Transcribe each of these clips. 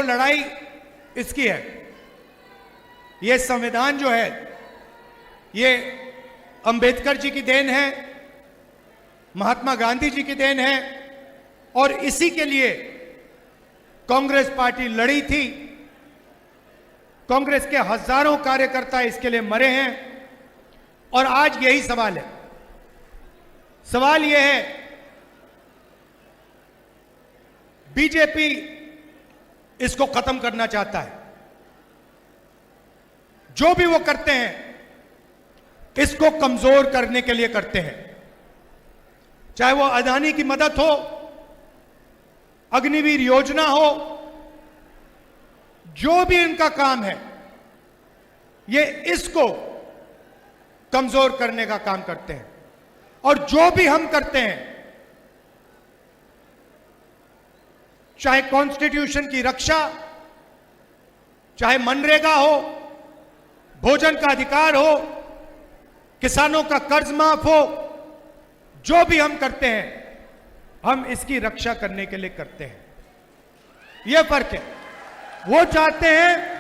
लड़ाई इसकी है। ये संविधान जो है ये अंबेडकर जी की देन है, महात्मा गांधी जी की देन है, और इसी के लिए कांग्रेस पार्टी लड़ी थी। कांग्रेस के हजारों कार्यकर्ता इसके लिए मरे हैं। और आज यही सवाल है। सवाल यह है, बीजेपी इसको खत्म करना चाहता है। जो भी वो करते हैं इसको कमजोर करने के लिए करते हैं। चाहे वो अदानी की मदद हो, अग्निवीर योजना हो, जो भी इनका काम है ये इसको कमजोर करने का काम करते हैं। और जो भी हम करते हैं, चाहे कॉन्स्टिट्यूशन की रक्षा, चाहे मनरेगा हो, भोजन का अधिकार हो, किसानों का कर्ज माफ हो, जो भी हम करते हैं हम इसकी रक्षा करने के लिए करते हैं। यह फर्क है। वो चाहते हैं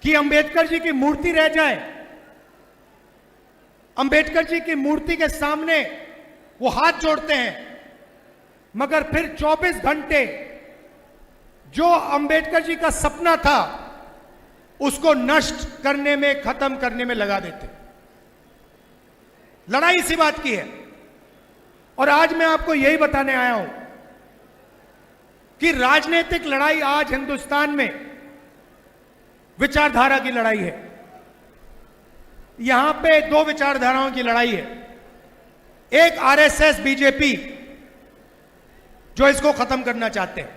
कि अंबेडकर जी की मूर्ति रह जाए, अंबेडकर जी की मूर्ति के सामने वो हाथ जोड़ते हैं, मगर फिर 24 घंटे जो अंबेडकर जी का सपना था उसको नष्ट करने में, खत्म करने में लगा देते। लड़ाई इसी बात की है। और आज मैं आपको यही बताने आया हूं कि राजनीतिक लड़ाई आज हिंदुस्तान में विचारधारा की लड़ाई है। यहां पे दो विचारधाराओं की लड़ाई है। एक आरएसएस, बीजेपी जो इसको खत्म करना चाहते हैं,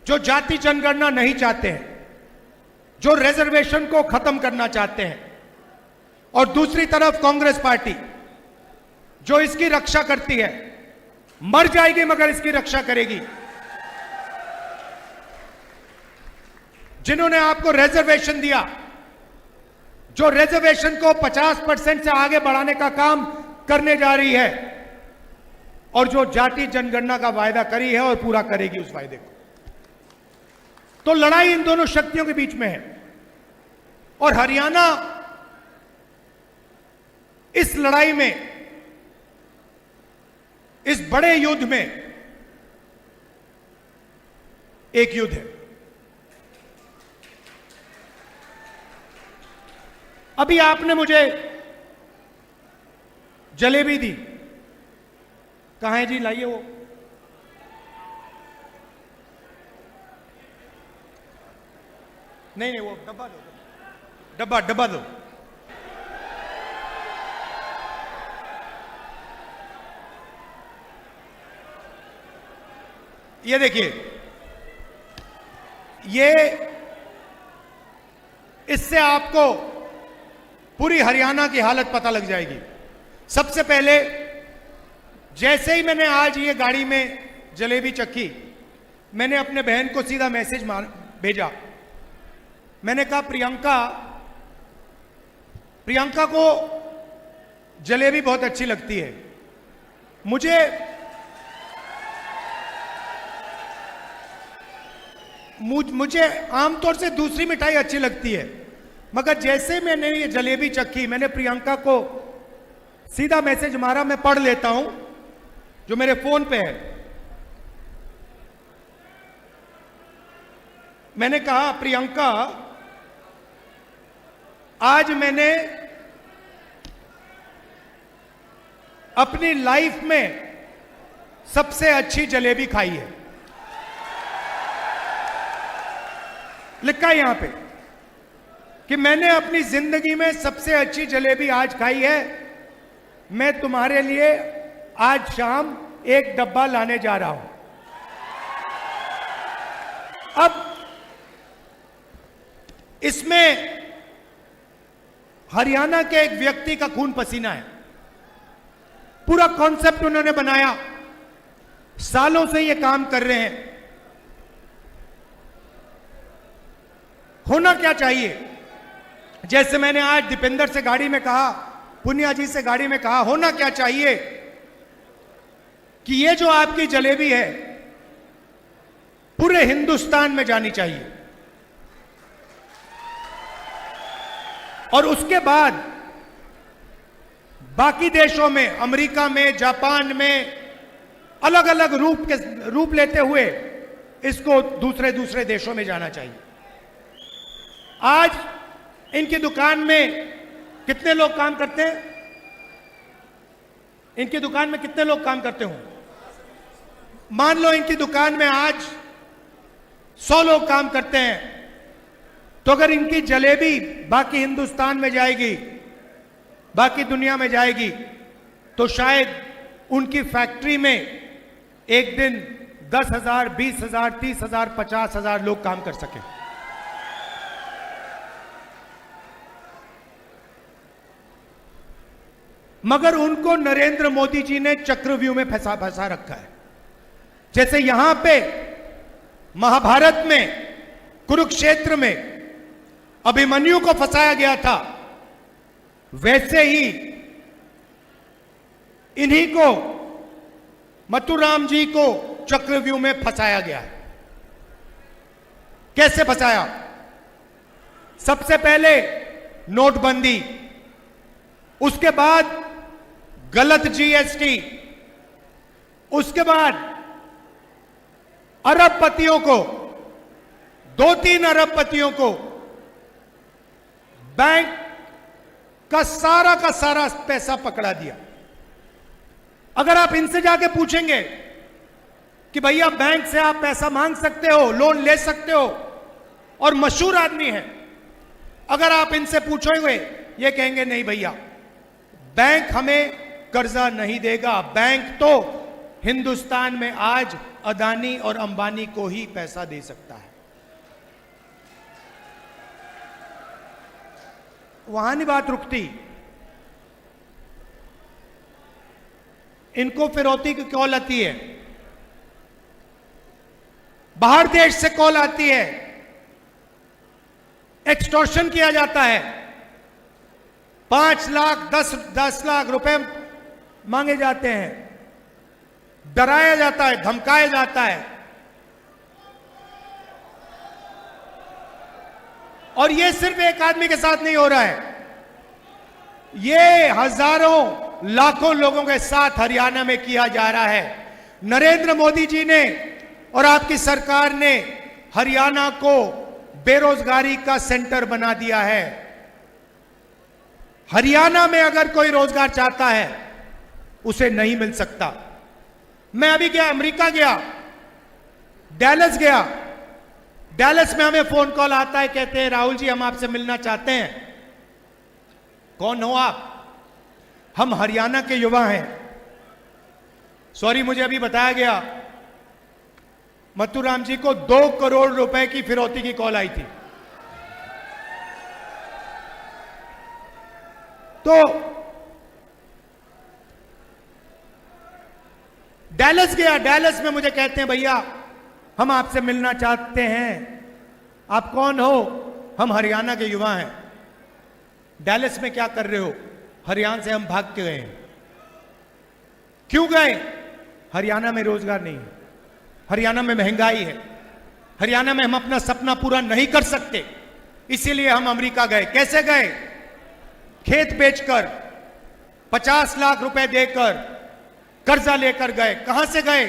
जो जाति जनगणना नहीं चाहते हैं, जो रिजर्वेशन को खत्म करना चाहते हैं, और दूसरी तरफ कांग्रेस पार्टी जो इसकी रक्षा करती है। मर जाएगी मगर इसकी रक्षा करेगी। जिन्होंने आपको रिजर्वेशन दिया, जो रिजर्वेशन को 50% से आगे बढ़ाने का काम करने जा रही है, और जो जाति जनगणना का वायदा करी है और पूरा करेगी उस वायदे को। तो लड़ाई इन दोनों शक्तियों के बीच में है। और हरियाणा इस लड़ाई में, इस बड़े युद्ध में एक युद्ध है। अभी आपने मुझे जलेबी दी, कहां है जी, लाइए वो। नहीं नहीं, वो डब्बा दो, डब्बा दो। ये देखिए, ये इससे आपको पूरी हरियाणा की हालत पता लग जाएगी। सबसे पहले जैसे ही मैंने आज ये गाड़ी में जलेबी चखी, मैंने अपने बहन को सीधा मैसेज भेजा। मैंने कहा प्रियंका को जलेबी बहुत अच्छी लगती है। मुझे आमतौर से दूसरी मिठाई अच्छी लगती है, मगर जैसे मैंने ये जलेबी चखी, मैंने प्रियंका को सीधा मैसेज मारा। मैं पढ़ लेता हूं जो मेरे फोन पे है। मैंने कहा, प्रियंका, आज मैंने अपनी लाइफ में सबसे अच्छी जलेबी खाई है। लिखा है यहां पे कि मैंने अपनी जिंदगी में सबसे अच्छी जलेबी आज खाई है। मैं तुम्हारे लिए आज शाम एक डब्बा लाने जा रहा हूं। अब इसमें हरियाणा के एक व्यक्ति का खून पसीना है। पूरा कॉन्सेप्ट उन्होंने बनाया, सालों से ये काम कर रहे हैं। होना क्या चाहिए, जैसे मैंने आज दीपेंद्र से गाड़ी में कहा, पुनिया जी से गाड़ी में कहा, होना क्या चाहिए कि ये जो आपकी जलेबी है पूरे हिंदुस्तान में जानी चाहिए। और उसके बाद बाकी देशों में, अमेरिका में, जापान में अलग अलग रूप लेते हुए इसको दूसरे दूसरे देशों में जाना चाहिए। आज इनकी दुकान में कितने लोग काम करते हैं? इनकी दुकान में कितने लोग काम करते हों? मान लो इनकी दुकान में आज 100 लोग काम करते हैं, तो अगर इनकी जलेबी बाकी हिंदुस्तान में जाएगी, बाकी दुनिया में जाएगी, तो शायद उनकी फैक्ट्री में एक दिन 10,000, 20,000, 30,000, 50,000 लोग काम कर सकें। मगर उनको नरेंद्र मोदी जी ने चक्रव्यूह में फंसा रखा है। जैसे यहां पे महाभारत में, कुरुक्षेत्र में अभिमन्यु को फंसाया गया था, वैसे ही इन्हीं को, मथुराम जी को चक्रव्यूह में फंसाया गया है। कैसे फंसाया? सबसे पहले नोटबंदी, उसके बाद गलत जीएसटी, उसके बाद अरबपतियों को, 2-3 अरबपतियों को बैंक का सारा पैसा पकड़ा दिया। अगर आप इनसे जाके पूछेंगे कि भैया बैंक से आप पैसा मांग सकते हो, लोन ले सकते हो, और मशहूर आदमी है, अगर आप इनसे पूछोगे ये कहेंगे नहीं भैया, बैंक हमें कर्जा नहीं देगा। बैंक तो हिंदुस्तान में आज अदानी और अंबानी को ही पैसा दे सकता है। वहां नहीं बात रुकती। इनको फिरौती की कॉल आती है, बाहर देश से कॉल आती है, एक्सटॉर्शन किया जाता है, 5 लाख 10 लाख रुपए मांगे जाते हैं, डराया जाता है, धमकाया जाता है। और यह सिर्फ एक आदमी के साथ नहीं हो रहा है, यह हजारों लाखों लोगों के साथ हरियाणा में किया जा रहा है। नरेंद्र मोदी जी ने और आपकी सरकार ने हरियाणा को बेरोजगारी का सेंटर बना दिया है। हरियाणा में अगर कोई रोजगार चाहता है उसे नहीं मिल सकता। मैं अभी गया, अमेरिका गया, डैलस गया, डैलस में हमें फोन कॉल आता है, कहते हैं राहुल जी हम आपसे मिलना चाहते हैं। कौन हो आप? हम हरियाणा के युवा हैं। सॉरी, मुझे अभी बताया गया मथुराम जी को 2 करोड़ रुपए की फिरौती की कॉल आई थी। तो डैलस गया, डैलस में मुझे कहते हैं भैया हम आपसे मिलना चाहते हैं। आप कौन हो? हम हरियाणा के युवा हैं। डैलस में क्या कर रहे हो? हरियाणा से हम भाग के गए हैं। क्यों गए? हरियाणा में रोजगार नहीं है, हरियाणा में महंगाई है, हरियाणा में हम अपना सपना पूरा नहीं कर सकते, इसीलिए हम अमेरिका गए। कैसे गए? खेत बेचकर, 50 लाख रुपए देकर, कर्जा लेकर गए। कहां से गए?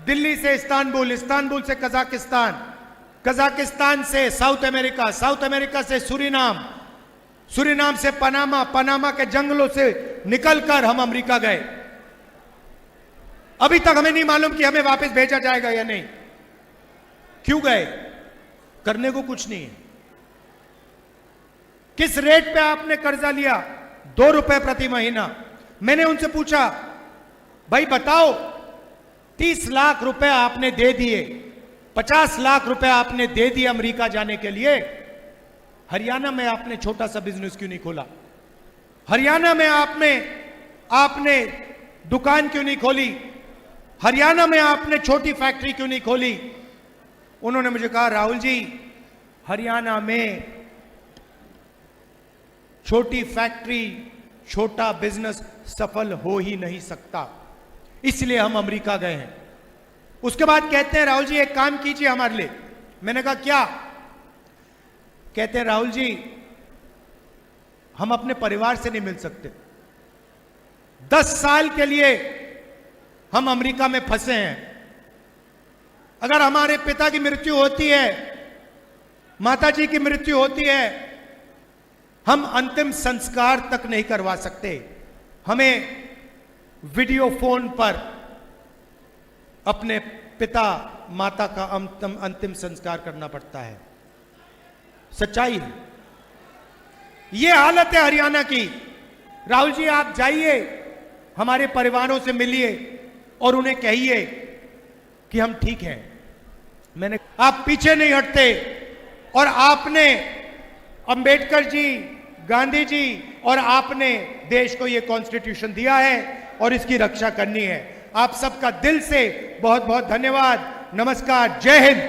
दिल्ली से इस्तांबुल, इस्तांबुल से कजाकिस्तान, कजाकिस्तान से साउथ अमेरिका, साउथ अमेरिका से सूरीनाम, सूरीनाम से पनामा, पनामा के जंगलों से निकलकर हम अमेरिका गए। अभी तक हमें नहीं मालूम कि हमें वापस भेजा जाएगा या नहीं। क्यों गए? करने को कुछ नहीं है। किस रेट पे आपने कर्जा लिया? 2 रुपए प्रति महीना। मैंने उनसे पूछा भाई बताओ, 30 लाख रुपए आपने दे दिए, 50 लाख रुपए आपने दे दिए अमेरिका जाने के लिए, हरियाणा में आपने छोटा सा बिजनेस क्यों नहीं खोला? हरियाणा में आपने दुकान क्यों नहीं खोली? हरियाणा में आपने छोटी फैक्ट्री क्यों नहीं खोली? उन्होंने मुझे कहा राहुल जी, हरियाणा में छोटी फैक्ट्री, छोटा बिजनेस सफल हो ही नहीं सकता, इसलिए हम अमेरिका गए हैं। उसके बाद कहते हैं राहुल जी एक काम कीजिए हमारे लिए। मैंने कहा क्या? कहते हैं राहुल जी हम अपने परिवार से नहीं मिल सकते, 10 साल के लिए हम अमेरिका में फंसे हैं, अगर हमारे पिता की मृत्यु होती है, माता जी की मृत्यु होती है, हम अंतिम संस्कार तक नहीं करवा सकते, हमें वीडियो फोन पर अपने पिता माता का अंतिम संस्कार करना पड़ता है। सच्चाई है, यह हालत है हरियाणा की। राहुल जी आप जाइए, हमारे परिवारों से मिलिए और उन्हें कहिए कि हम ठीक हैं। मैंने, आप पीछे नहीं हटते और आपने, अंबेडकर जी, गांधी जी और आपने देश को यह कॉन्स्टिट्यूशन दिया है और इसकी रक्षा करनी है। आप सबका दिल से बहुत बहुत धन्यवाद। नमस्कार, जय हिंद।